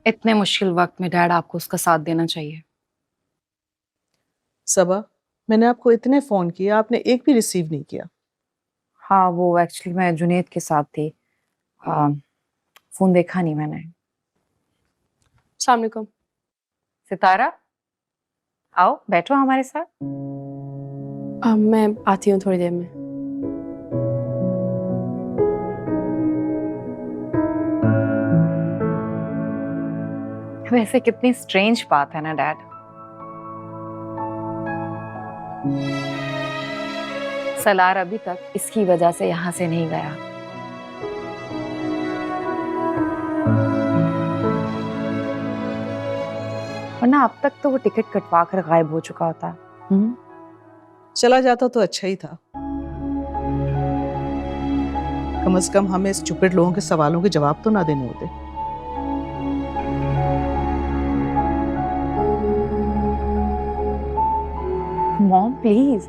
इतने मुश्किल वक्त में डैड आपको उसका साथ देना चाहिए। सबा, मैंने आपको इतने फोन किए, आपने एक भी रिसीव नहीं किया। हाँ, वो एक्चुअली मैं जुनेद के साथ थी। हाँ, फोन देखा नहीं मैंने। अस्सलाम वालेकुम। सितारा, आओ बैठो हमारे साथ। मैं आती हूँ थोड़ी देर में। वैसे कितनी स्ट्रेंज बात है ना डैड। सलार अभी तक इसकी वजह से यहाँ से नहीं गया। वरना अब तक तो वो टिकट कटवा कर गायब हो चुका होता। चला जाता तो अच्छा ही था। कम से कम हमें स्टूपिड लोगों के सवालों के जवाब तो ना देने होते। मॉम प्लीज,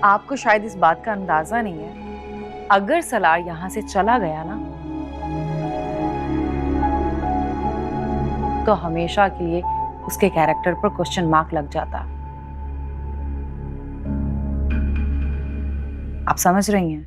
आपको शायद इस बात का अंदाजा नहीं है। अगर सलार यहाँ से चला गया ना, तो हमेशा के लिए उसके कैरेक्टर पर क्वेश्चन मार्क लग जाता। आप समझ रही हैं?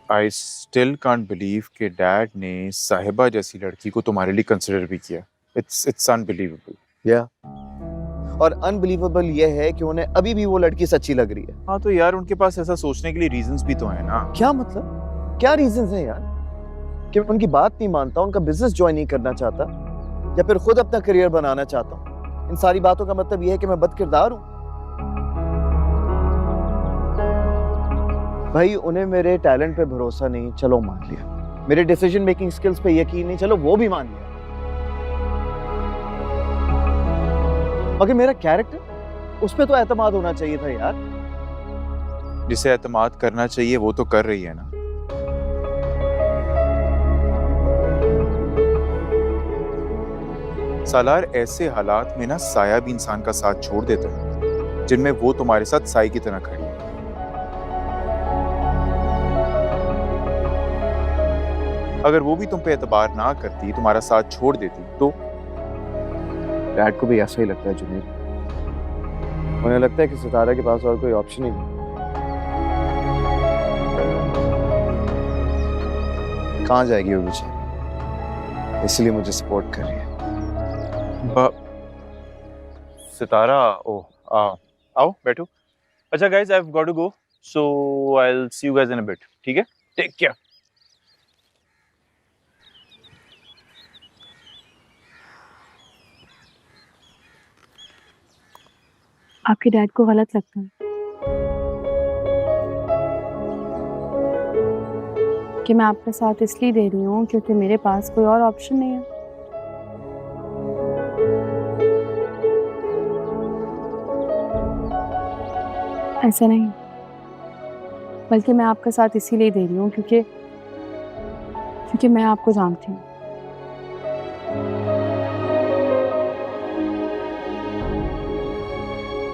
आई स्टिल कांट बिलीव कि डैड ने साहिबा जैसी लड़की को तुम्हारे लिए कंसिडर भी किया। It's unbelievable. या और अनबिलीवेबल ये है कि उन्हें अभी भी वो लड़की सच्ची लग रही है। हाँ तो यार उनके पास ऐसा सोचने के लिए रीजंस भी तो है ना। क्या मतलब? क्या रीजंस हैं यार? कि मैं उनकी बात नहीं मानता, उनका बिजनेस ज्वाइन नहीं करना चाहता, या फिर खुद अपना करियर बनाना चाहता हूँ? इन सारी बातों का मतलब ये है कि मैं बदकिरदार हूँ? भाई उन्हें मेरे टैलेंट पे भरोसा नहीं, चलो मान लिया। मेरे डिसीजन मेकिंग स्किल्स पे यकीन नहीं, चलो वो भी मान लिया। मगर मेरा कैरेक्टर, उस पे तो एतमाद होना चाहिए था यार। जिसे एतमाद करना चाहिए वो तो कर रही है ना। सालार ऐसे हालात में ना साया भी इंसान का साथ छोड़ देता है, जिनमें वो तुम्हारे साथ साई की तरह खड़ी है। अगर वो भी तुम पे एतबार ना करती, तुम्हारा साथ छोड़ देती, तो डैड को भी ऐसा ही लगता है जुनेद। उन्हें लगता है कि सितारा के पास और कोई ऑप्शन ही नहीं। कहाँ जाएगी वो बेचारी, इसलिए मुझे सपोर्ट कर रही है। सितारा, आओ बैठो। अच्छा guys, I have got to go, so I will see you guys in a bit. ठीक है, टेक केयर। आपके डैड को गलत लगता है कि मैं आपका साथ इसलिए दे रही हूँ क्योंकि मेरे पास कोई और ऑप्शन नहीं है। ऐसा नहीं, बल्कि मैं आपका साथ इसीलिए दे रही हूँ क्योंकि मैं आपको जानती हूँ।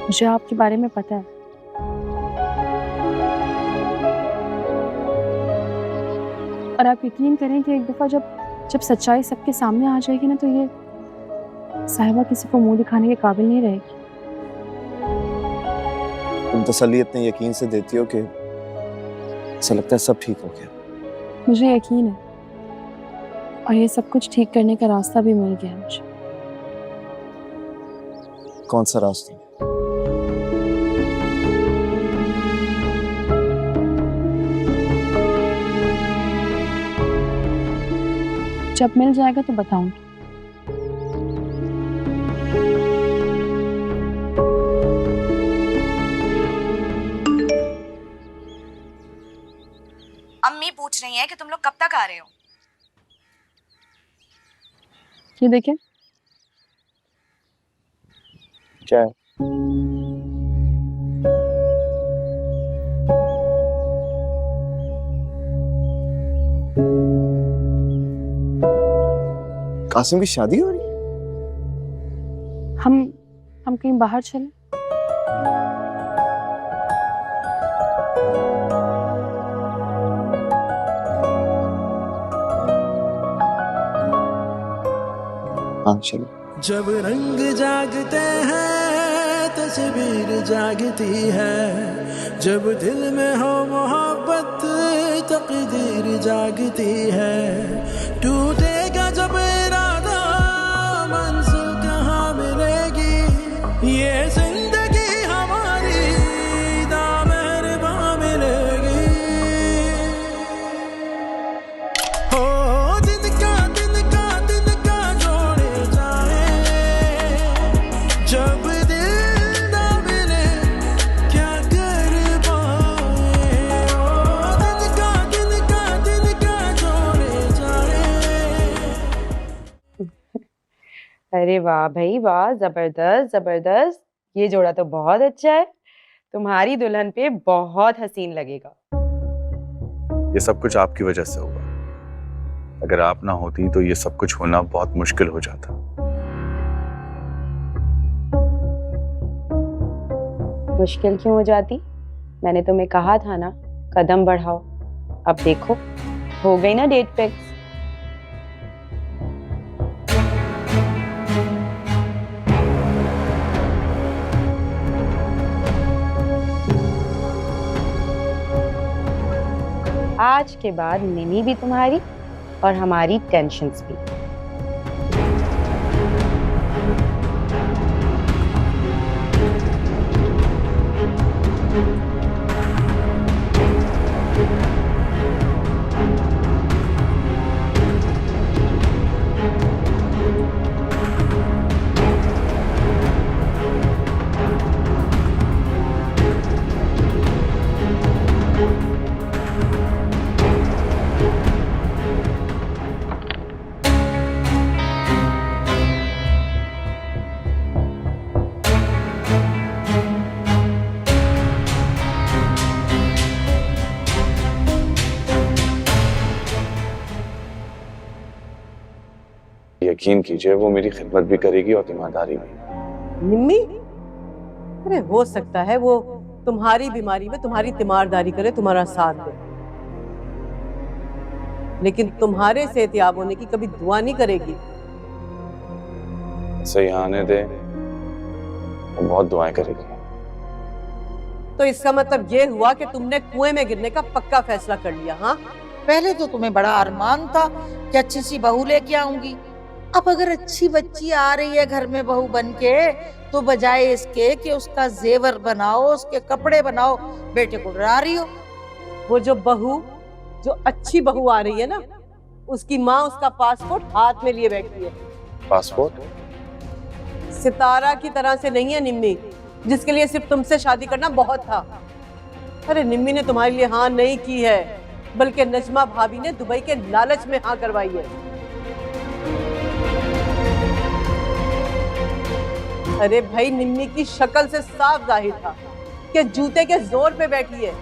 मुझे आपके बारे में पता है। और आप यकीन करें कि एक दफा जब सच्चाई सबके सामने आ जाएगी ना, तो ये साहिबा किसी को मुंह दिखाने के काबिल नहीं रहेगी। तुम तसल्ली इतने यकीन से देती हो कि ऐसा लगता है सब ठीक हो गया। मुझे यकीन है, और ये सब कुछ ठीक करने का रास्ता भी मिल गया है मुझे। कौन सा रास्ता? जब मिल जाएगा तो बताऊंगी। अम्मी पूछ रही हैं कि तुम लोग कब तक आ रहे हो। ये देखें, चाय। कासिम की शादी हो रही है? हम कहीं बाहर चले? हाँ चलो। जब रंग जागते हैं तस्वीर जागती है, जब दिल में हो मोहब्बत तकदीर जागती है, टूटेगा जब इरादा मंजिल कहाँ मिलेगी, ये जिंदगी हमारी दामन मिलेगी। हो दिन का जोड़े जाए, जब दिल ना मिले क्या कर पाए। हो दिन का जोड़े जाए। अरे वाह भाई वाह, जबरदस्त जबरदस्त, ये जोड़ा तो बहुत अच्छा है। तुम्हारी दुल्हन पे बहुत हसीन लगेगा। ये सब कुछ आपकी वजह से हुआ। अगर आप ना होती तो ये सब कुछ होना बहुत मुश्किल हो जाता। मुश्किल क्यों हो जाती? मैंने तुम्हें कहा था ना, कदम बढ़ाओ। अब देखो, हो गई ना डेट फिक्स। आज के बाद निमी भी तुम्हारी और हमारी टेंशन्स भी। यकीन कीजिए वो मेरी खिदमत भी करेगी और ईमानदारी भी। निम्मी, अरे हो सकता है वो तुम्हारी बीमारी में तुम्हारी तीमारदारी करे, तुम्हारा साथ दे, लेकिन तुम्हारे सेहतियाब होने की कभी दुआ नहीं करेगी। सही आने दे, वो बहुत दुआएं करेगी। तो इसका मतलब ये हुआ कि तुमने कुएं में गिरने का पक्का फैसला कर लिया? हाँ, पहले तो तुम्हें बड़ा अरमान था कि अच्छी सी बहू लेके आऊंगी। अब अगर अच्छी बच्ची आ रही है घर में बहू बन के, तो बजाय इसके कि उसका जेवर बनाओ, उसके कपड़े बनाओ, बेटे को डरा रही हो। वो जो अच्छी बहू आ रही है ना, उसकी माँ उसका पासपोर्ट हाथ में लिए बैठी है। पासपोर्ट? सितारा की तरह से नहीं है निम्मी, जिसके लिए सिर्फ तुमसे शादी करना बहुत था। अरे निम्मी ने तुम्हारे लिए हाँ नहीं की है, बल्कि नजमा भाभी ने दुबई के लालच में हाँ करवाई है। अरे भाई, निम्मी की शक्ल से साफ जाहिर था कि जूते के जोर पे बैठी है।